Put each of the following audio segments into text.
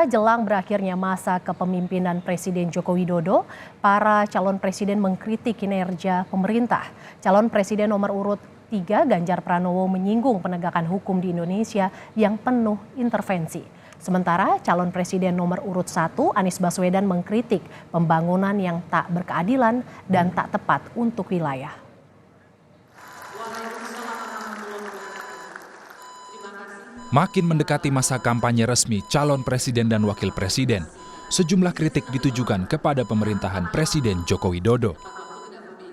Jelang berakhirnya masa kepemimpinan Presiden Joko Widodo, para calon presiden mengkritik kinerja pemerintah. Calon presiden nomor urut 3 Ganjar Pranowo menyinggung penegakan hukum di Indonesia yang penuh intervensi. Sementara calon presiden nomor urut 1 Anies Baswedan mengkritik pembangunan yang tak berkeadilan dan tak tepat untuk wilayah. Makin mendekati masa kampanye resmi calon presiden dan wakil presiden, sejumlah kritik ditujukan kepada pemerintahan Presiden Joko Widodo.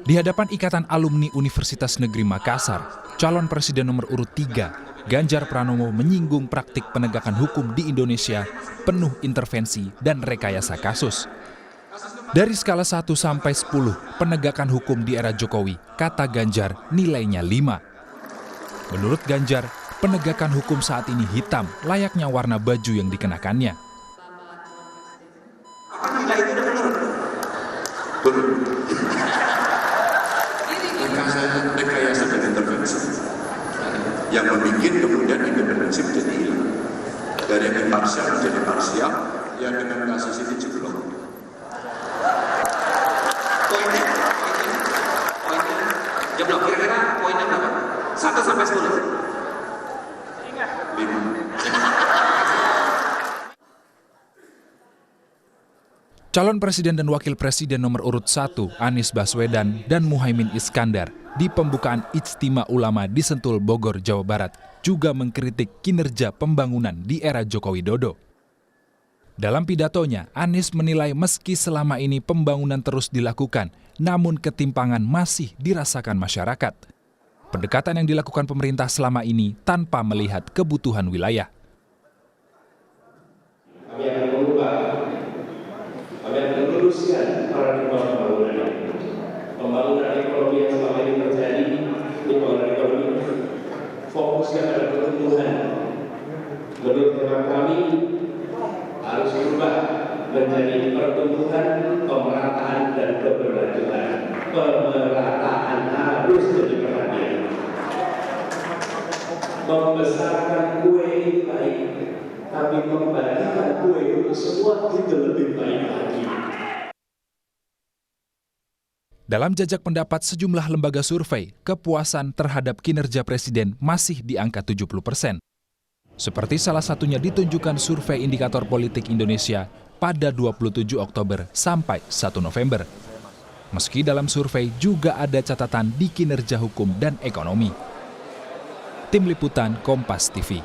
Di hadapan Ikatan Alumni Universitas Negeri Makassar, calon presiden nomor urut 3, Ganjar Pranowo menyinggung praktik penegakan hukum di Indonesia penuh intervensi dan rekayasa kasus. Dari skala 1 sampai 10, penegakan hukum di era Jokowi, kata Ganjar, nilainya 5. Menurut Ganjar, penegakan hukum saat ini hitam, layaknya warna baju yang dikenakannya. Rekayasa dan intervensi yang membuat kemudian independensi menjadi hilang. Dari yang imparsial menjadi parsial, yang dengan kasus ini jeblok. Poinnya, jeblok. Kira-kira poinnya berapa? 1 sampai 10. Calon presiden dan wakil presiden nomor urut 1, Anies Baswedan dan Muhaimin Iskandar, di pembukaan Ijtima Ulama di Sentul, Bogor, Jawa Barat, juga mengkritik kinerja pembangunan di era Joko Widodo. Dalam pidatonya, Anies menilai meski selama ini pembangunan terus dilakukan, namun ketimpangan masih dirasakan masyarakat. Pendekatan yang dilakukan pemerintah selama ini tanpa melihat kebutuhan wilayah. Kami akan mengubah, kami akan meneruskan paradigma pembangunan ini. Pembangunan ekonomi yang selama ini terjadi, pembangunan ekonomi fokusnya pada pertumbuhan. Menurut hemat kami, harus berubah menjadi pertumbuhan, pemerataan, dan keberlanjutan. Pemerataan harus jadi perhatian. Membesarkan kue itu baik, tapi membagikan kue untuk semua itu lebih baik lagi. Dalam jajak pendapat sejumlah lembaga survei, kepuasan terhadap kinerja presiden masih di angka 70%. Seperti salah satunya ditunjukkan survei Indikator Politik Indonesia pada 27 Oktober sampai 1 November. Meski dalam survei juga ada catatan di kinerja hukum dan ekonomi. Tim Liputan Kompas TV.